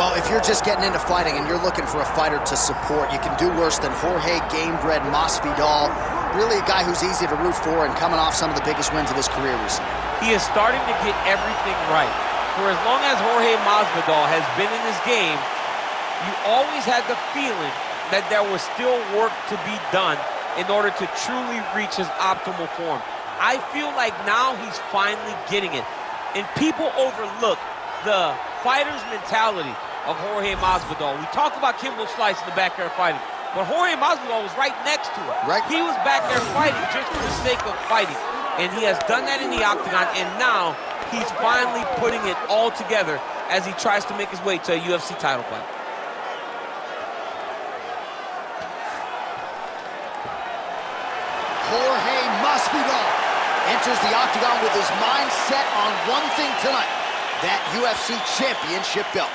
Well, if you're just getting into fighting and you're looking for a fighter to support, you can do worse than Jorge Gamebred Masvidal. Really a guy who's easy to root for and coming off some of the biggest wins of his career recently. He is starting to get everything right. For as long as Jorge Masvidal has been in this game, you always had the feeling that there was still work to be done in order to truly reach his optimal form. I feel like now he's finally getting it. And people overlook the fighter's mentality of Jorge Masvidal. We talk about Kimbo Slice in the backyard fighting, but Jorge Masvidal was right next to him. Right. He was back there fighting just for the sake of fighting. And he has done that in the octagon, and now he's finally putting it all together as he tries to make his way to a UFC title fight. Jorge Masvidal enters the octagon with his mind set on one thing tonight, that UFC championship belt.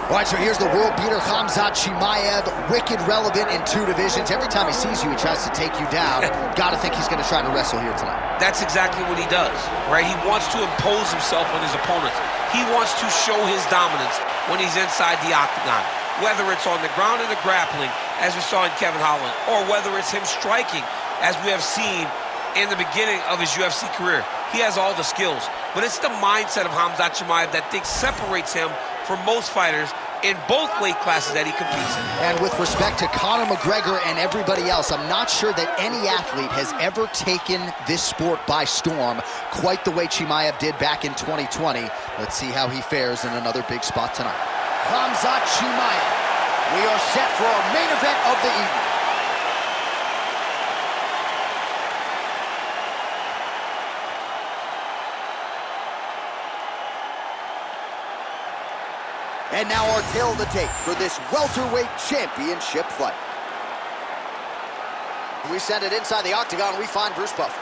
All right, so here's the world beater, Khamzat Chimaev, wicked relevant in 2 divisions. Every time he sees you, he tries to take you down. Gotta think he's gonna try to wrestle here tonight. That's exactly what he does, right? He wants to impose himself on his opponents. He wants to show his dominance when he's inside the octagon, whether it's on the ground in the grappling, as we saw in Kevin Holland, or whether it's him striking, as we have seen in the beginning of his UFC career. He has all the skills, but it's the mindset of Khamzat Chimaev that separates him from most fighters in both weight classes that he competes in. And with respect to Conor McGregor and everybody else, I'm not sure that any athlete has ever taken this sport by storm quite the way Chimaev did back in 2020. Let's see how he fares in another big spot tonight. Khamzat Chimaev, we are set for our main event of the evening. And now our tale of the tape for this welterweight championship fight. We send it inside the octagon, we find Bruce Buffer.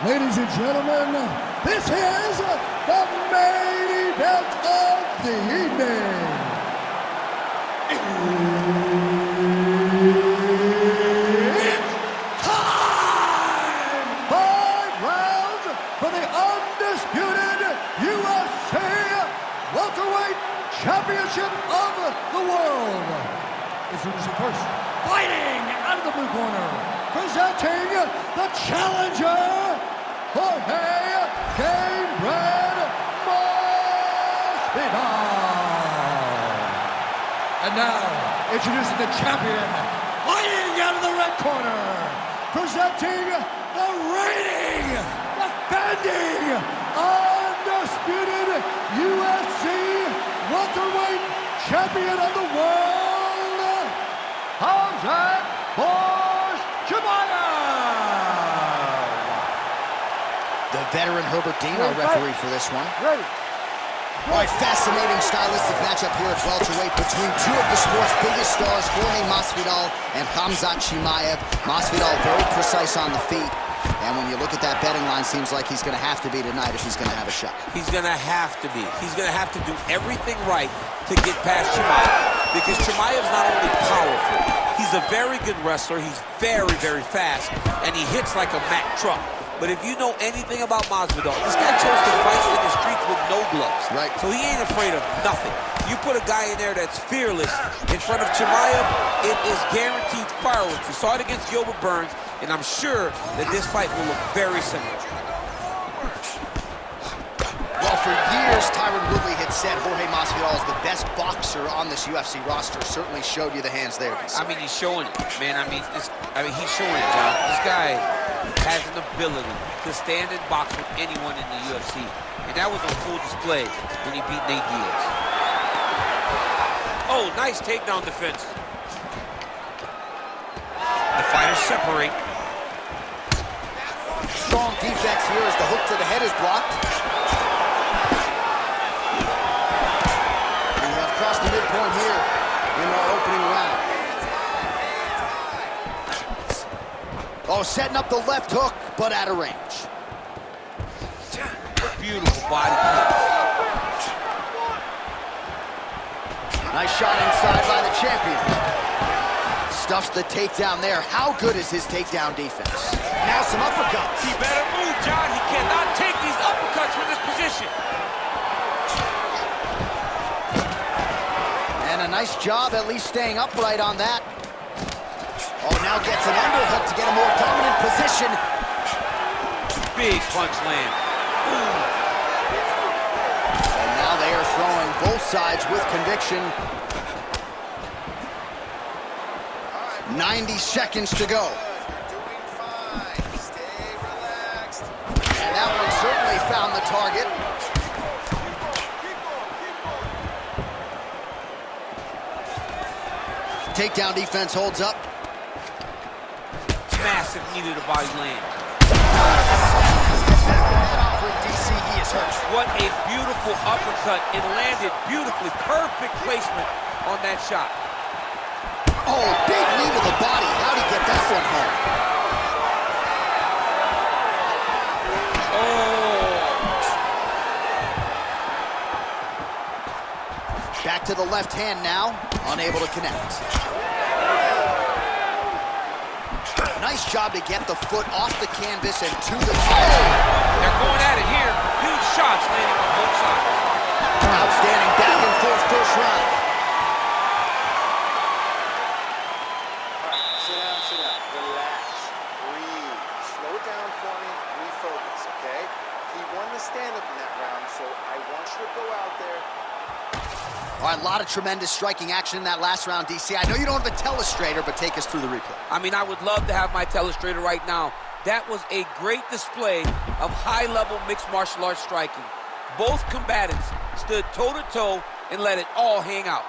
Ladies and gentlemen, this is the main event of the evening. It's time! 5 rounds for the undisputed UFC welterweight championship of the world. Introducing first, fighting out of the blue corner, presenting the challenger, Jorge Gamebred Masvidal. And now, introducing the champion, fighting out of the red corner, presenting the reigning, defending, undisputed UFC welterweight champion of the world, Khamzat Chimaev. The veteran Herbert Dean, our referee for this one. Ready. All right, fascinating stylistic matchup here at welterweight between 2 of the sport's biggest stars, Jorge Masvidal and Khamzat Chimaev. Masvidal very precise on the feet. And when you look at that betting line, seems like he's going to have to be tonight if he's going to have a shot. He's going to have to be. He's going to have to do everything right to get past Chimaev, because Chimaev's not only powerful, he's a very good wrestler, he's very, very fast, and he hits like a Mack truck. But if you know anything about Masvidal, this guy chose to fight in the streets with no gloves. Right. So he ain't afraid of nothing. You put a guy in there that's fearless in front of Chimaev, it is guaranteed fireworks. We saw it against Gilbert Burns, and I'm sure that this fight will look very similar. Well, for years, Tyron Woodley had said Jorge Masvidal is the best boxer on this UFC roster. Certainly showed you the hands there. I mean, he's showing it, man. I mean, he's showing it, John. This guy has an ability to stand and box with anyone in the UFC. And that was on full display when he beat Nate Diaz. Oh, nice takedown defense. The fighters separate. Strong defense here as the hook to the head is blocked. We have crossed the midpoint here in our opening round. Oh, setting up the left hook, but out of range. Beautiful body kick. Nice shot inside by the champion. Stuffs the takedown there. How good is his takedown defense? Now some uppercuts. He better move, John. He cannot take these uppercuts from this position. And a nice job at least staying upright on that. Oh, now gets an underhook to get a more dominant position. Big punch land. Ooh. And now they are throwing both sides with conviction. 90 seconds to go. Doing fine. Stay relaxed. And that one certainly found the target. Takedown defense holds up. Massive knee to the body land. DC, he is hurt. What a beautiful uppercut. It landed beautifully. Perfect placement on that shot. Oh, big knee to the body. How'd he get that one home? Oh. Back to the left hand now. Unable to connect. Nice job to get the foot off the canvas and to the top. They're going at it here. Huge shots landing on both sides. Outstanding back and forth first round. Sit down. Relax. Breathe. Slow it down for me. Refocus, okay? He won the stand-up in that round, so I want you to go out there. All right, a lot of tremendous striking action in that last round, DC. I know you don't have a telestrator, but take us through the replay. I mean, I would love to have my telestrator right now. That was a great display of high-level mixed martial arts striking. Both combatants stood toe-to-toe and let it all hang out.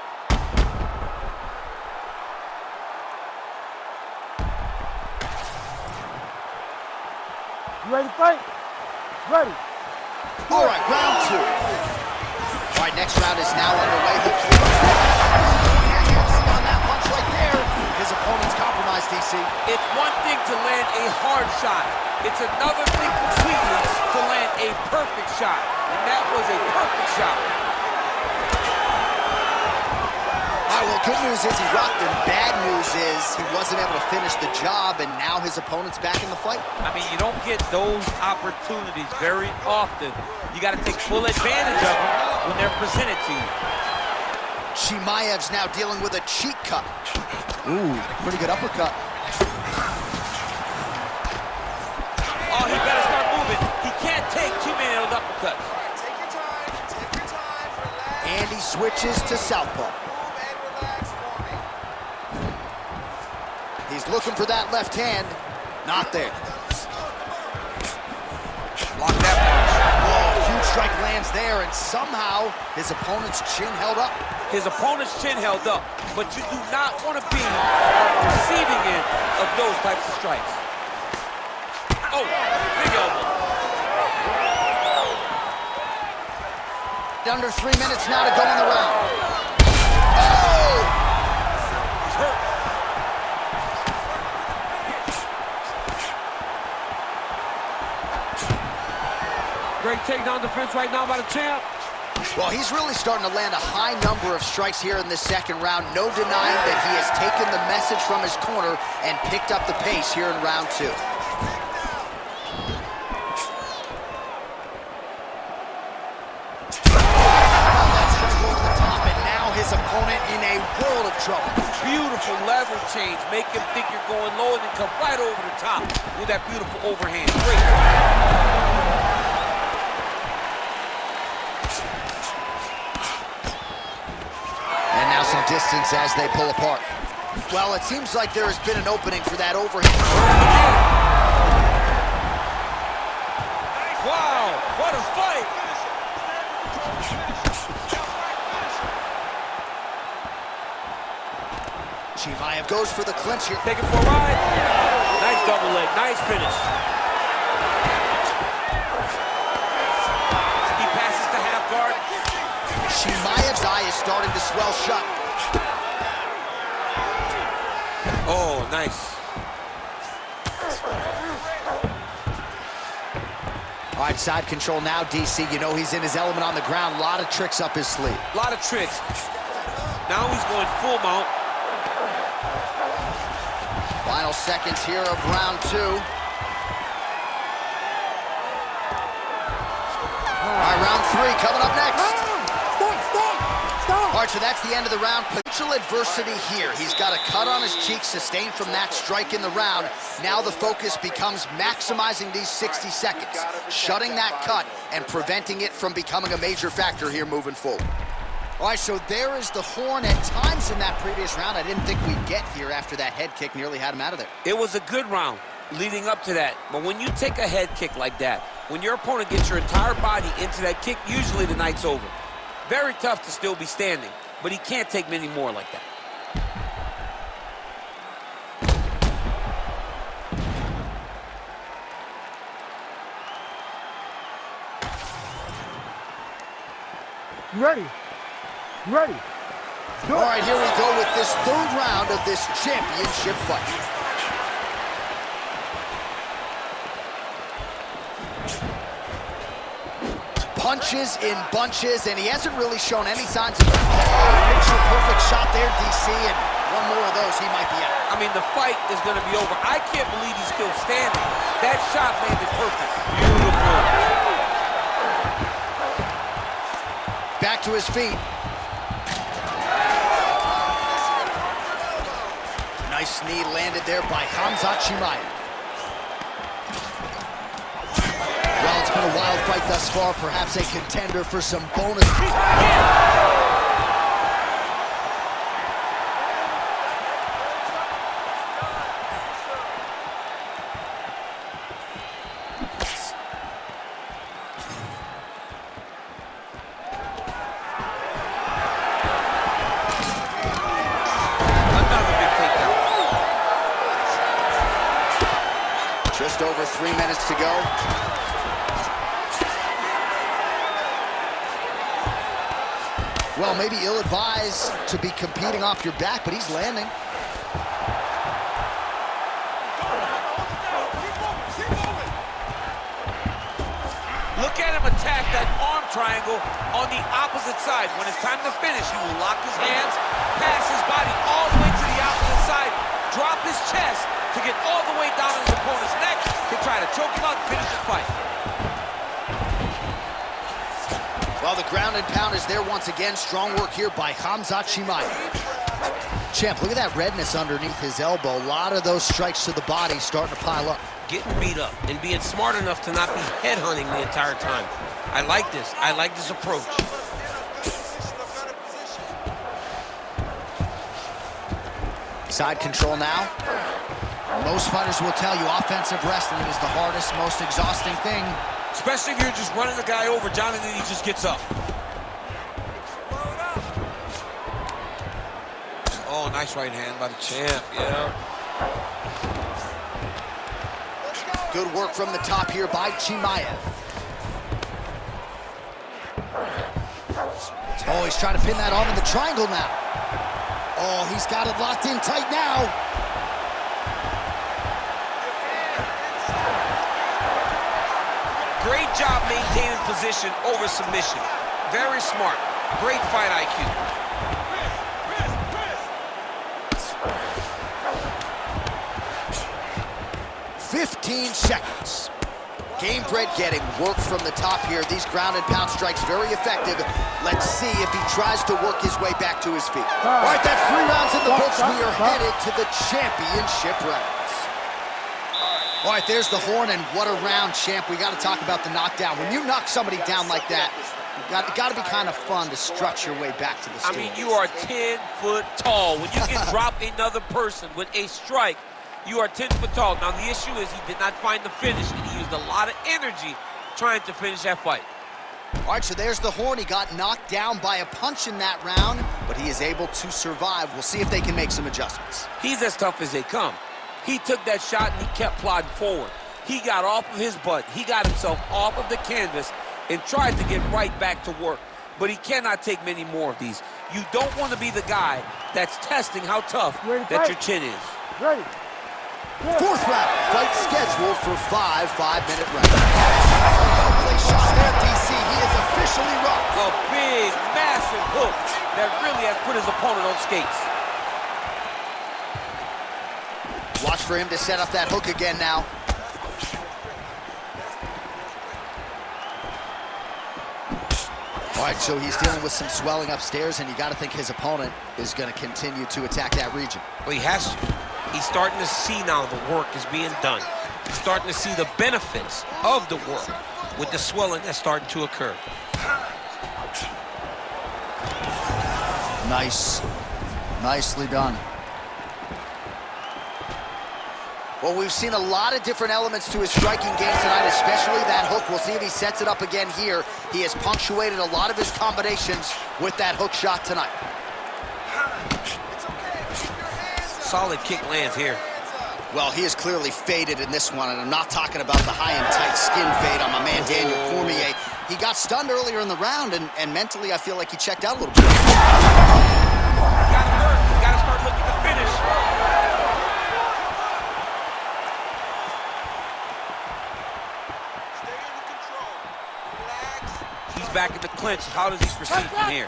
You ready to fight? Ready. All right, round two. All right, next round is now underway. Hopefully, on that punch right there, his opponent's compromised, DC. It's one thing to land a hard shot. It's another thing completely to land a perfect shot. And that was a perfect shot. All right, well, good news is he rocked him. Bad news is he wasn't able to finish the job, and now his opponent's back in the fight. I mean, you don't get those opportunities very often. You got to take full advantage of them when they're presented to you. Chimaev's now dealing with a cheek cut. Ooh, pretty good uppercut. Oh, he better start moving. He can't take too many of those uppercuts. All right, take your time, relax. And he switches to southpaw. Move and relax for me. He's looking for that left hand. Not there. Block that punch. Whoa, huge strike lands there, and somehow his opponent's chin held up. His opponent's chin held up, but you do not want to be on the receiving end of those types of strikes. Oh, big elbow. Under 3 minutes now to go in the round. Oh! He's hurt. Great takedown defense right now by the champ. Well, he's really starting to land a high number of strikes here in this second round. No denying that he has taken the message from his corner and picked up the pace here in round two. That strike over the top, and now his opponent in a world of trouble. Beautiful level change. Make him think you're going low and then come right over the top with that beautiful overhand. Great. And now some distance as they pull apart. Well, it seems like there has been an opening for that overhand. Wow, what a fight! Chimaev goes for the clinch here. Take it for a ride. Nice double leg, nice finish. He passes to half guard. Chimaev's eye is starting to swell shut. Oh, nice. All right, side control now, DC. You know he's in his element on the ground. A lot of tricks up his sleeve. A lot of tricks. Now he's going full mount. Final seconds here of round 2. All right, round 3 coming up next. All right, so that's the end of the round. Potential adversity here. He's got a cut on his cheek sustained from that strike in the round. Now the focus becomes maximizing these 60 seconds, shutting that cut and preventing it from becoming a major factor here moving forward. All right, so there is the horn. At times in that previous round, I didn't think we'd get here after that head kick nearly had him out of there. It was a good round leading up to that. But when you take a head kick like that, when your opponent gets your entire body into that kick, usually the night's over. Very tough to still be standing, but he can't take many more like that. Ready. Ready. All right, here we go with this 3rd round of this championship fight. Punches in bunches, and he hasn't really shown any signs of picture perfect shot there, DC, and one more of those, he might be out. I mean, the fight is going to be over. I can't believe he's still standing. That shot landed perfect. Beautiful. Back to his feet. Nice knee landed there by Khamzat Chimaev. Well, it's been a wild fight thus far, perhaps a contender for some bonus. Another big takedown. Just over 3 minutes to go. Well, maybe ill-advised to be competing off your back, but he's landing. Look at him attack that arm triangle on the opposite side. When it's time to finish, he will lock his hands, pass his body all the way to the opposite side, drop his chest to get all the way down on his opponent's neck to try to choke him out and finish the fight. Well, the ground and pound is there once again. Strong work here by Khamzat Chimaev. Champ, look at that redness underneath his elbow. A lot of those strikes to the body starting to pile up. Getting beat up and being smart enough to not be headhunting the entire time. I like this. I like this approach. Side control now. Most fighters will tell you offensive wrestling is the hardest, most exhausting thing. Especially if you're just running the guy over, John, and then he just gets up. Oh, nice right hand by the champ, yeah. Good work from the top here by Chimaev. Oh, he's trying to pin that arm in the triangle now. Oh, he's got it locked in tight now. Great job maintaining position over submission. Very smart. Great fight IQ. 15 seconds. Gamebred getting work from the top here. These ground and pound strikes very effective. Let's see if he tries to work his way back to his feet. All right, that's 3 rounds in the books. We are headed to the championship rounds. All right, there's the horn, and what a round, champ. We got to talk about the knockdown. When you knock somebody down like that, it got to be kind of fun to strut your way back to the stage. I mean, you are 10 foot tall. When you can drop another person with a strike, you are 10 foot tall. Now, the issue is he did not find the finish, and he used a lot of energy trying to finish that fight. All right, so there's the horn. He got knocked down by a punch in that round, but he is able to survive. We'll see if they can make some adjustments. He's as tough as they come. He took that shot and he kept plodding forward. He got off of his butt. He got himself off of the canvas and tried to get right back to work. But he cannot take many more of these. You don't want to be the guy that's testing how tough that your chin is. Ready. 4th round, fight scheduled for 5 5-minute rounds. Well played shot there, DC. He is officially rocked. A big, massive hook. that really has put his opponent on skates. Watch for him to set up that hook again now. All right, so he's dealing with some swelling upstairs, and you got to think his opponent is going to continue to attack that region. Well, he has to. He's starting to see now the work is being done. He's starting to see the benefits of the work with the swelling that's starting to occur. Nicely done. Well, we've seen a lot of different elements to his striking game tonight, especially that hook. We'll see if he sets it up again here. He has punctuated a lot of his combinations with that hook shot tonight. Solid kick lands here. Well, he is clearly faded in this one, and I'm not talking about the high and tight skin fade on my man Daniel Cormier. He got stunned earlier in the round, and mentally I feel like he checked out a little bit. Gotta work. Gotta start looking to finish. Back in the clinch. How does he proceed from here?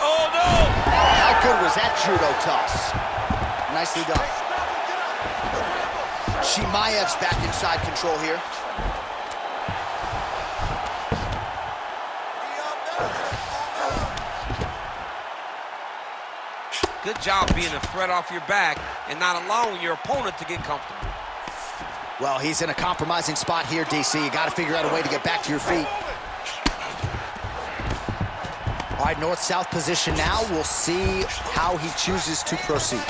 Oh, no! How good was that judo toss? Nicely done. Chimaev's back inside control here. Good job being a threat off your back and not allowing your opponent to get comfortable. Well, he's in a compromising spot here, DC. You got to figure out a way to get back to your feet. All right, north-south position now. We'll see how he chooses to proceed.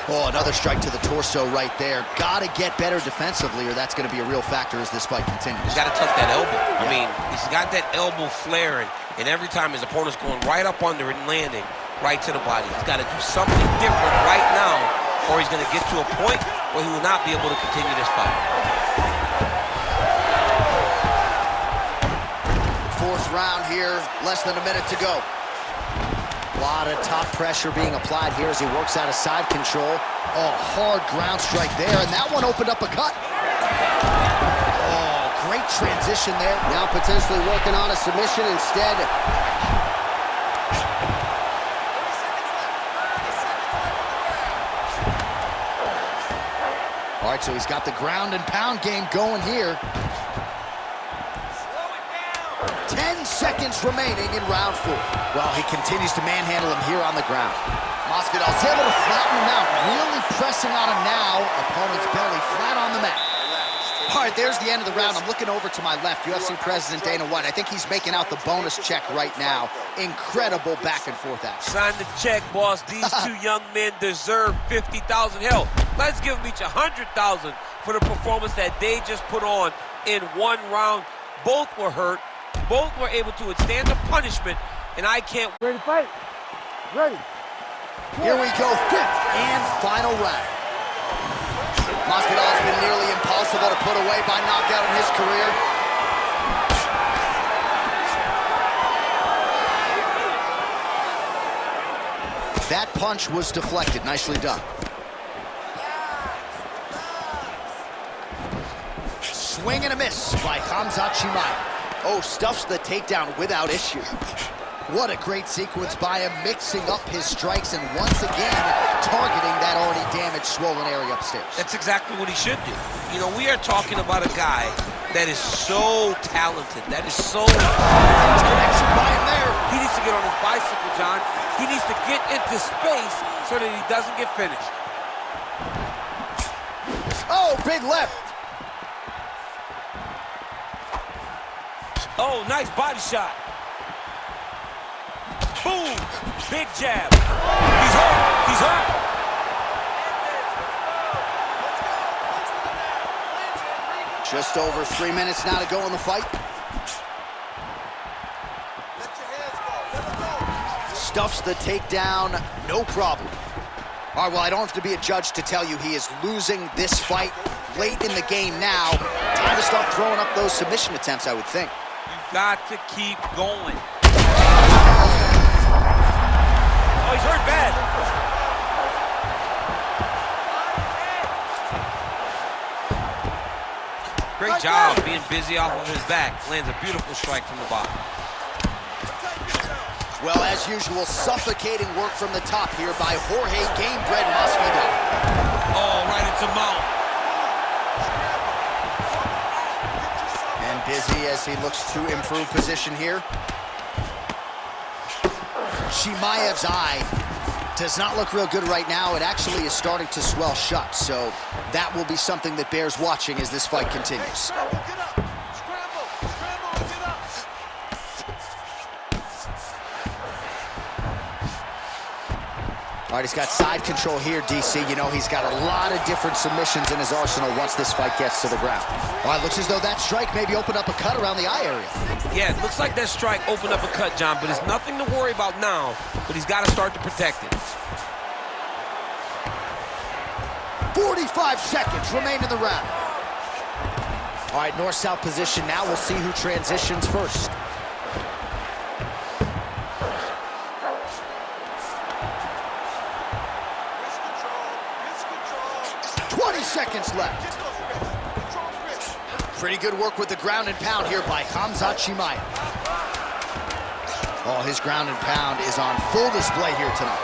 Oh, another strike to the torso right there. Got to get better defensively, or that's going to be a real factor as this fight continues. He's got to tuck that elbow. I mean, he's got that elbow flaring, and every time his opponent's going right up under it and landing right to the body. He's got to do something different right now, or he's going to get to a point where he will not be able to continue this fight. Fourth round here, less than a minute to go. A lot of top pressure being applied here as he works out of side control. Oh, hard ground strike there, and that one opened up a cut. Oh, great transition there. Now potentially working on a submission instead. All right, so he's got the ground and pound game going here. 10 seconds remaining in round 4. Well, he continues to manhandle him here on the ground. Masvidal's able to flatten him out, really pressing on him now. Opponent's belly flat on the mat. All right, there's the end of the round. I'm looking over to my left, UFC President Dana White. I think he's making out the bonus check right now. Incredible back and forth action. Sign the check, boss. These two young men deserve $50,000. Hell, let's give them each $100,000 for the performance that they just put on in one round. Both were hurt. Both were able to withstand the punishment, and I can't... Ready to fight? Ready. Here we go, 5th and final round. Masvidal has been nearly impossible to put away by knockout in his career. That punch was deflected. Nicely done. Swing and a miss by Khamzat Chimaev. Oh, stuffs the takedown without issue. What a great sequence by him, mixing up his strikes and once again targeting that already damaged, swollen area upstairs. That's exactly what he should do. You know, we are talking about a guy that is so talented, that is so... Connection by him there. He needs to get on his bicycle, John. He needs to get into space so that he doesn't get finished. Oh, big left. Oh, nice body shot. Boom! Big jab. He's hurt. He's hurt. Just over 3 minutes now to go in the fight. Stuffs the takedown, no problem. All right, well, I don't have to be a judge to tell you he is losing this fight late in the game now. Time to start throwing up those submission attempts, I would think. You've got to keep going. Oh, he's hurt bad. Great job being busy off of his back. Lands a beautiful strike from the bottom. Well, as usual, suffocating work from the top here by Jorge Gamebred Masvidal. Oh, right into mount. And busy as he looks to improve position here. Chimaev's eye does not look real good right now. It actually is starting to swell shut, so that will be something that bears watching as this fight continues. All right, he's got side control here, DC. You know, he's got a lot of different submissions in his arsenal once this fight gets to the ground. All right, looks as though that strike maybe opened up a cut around the eye area. Yeah, it looks like that strike opened up a cut, John, but it's nothing to worry about now, but he's got to start to protect it. 45 seconds remain in the round. All right, north-south position now. We'll see who transitions first. 20 seconds left. Pretty good work with the ground and pound here by Khamzat Chimaev. Oh, his ground and pound is on full display here tonight.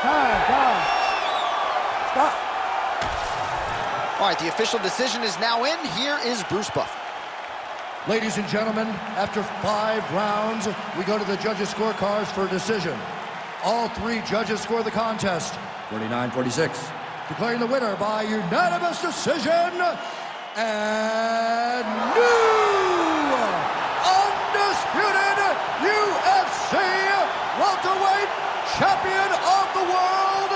Time. Stop. All right, the official decision is now in. Here is Bruce Buffer. Ladies and gentlemen, after 5 rounds, we go to the judges' scorecards for a decision. All 3 judges score the contest, 49-46. Declaring the winner by unanimous decision, and new undisputed UFC welterweight champion of the world,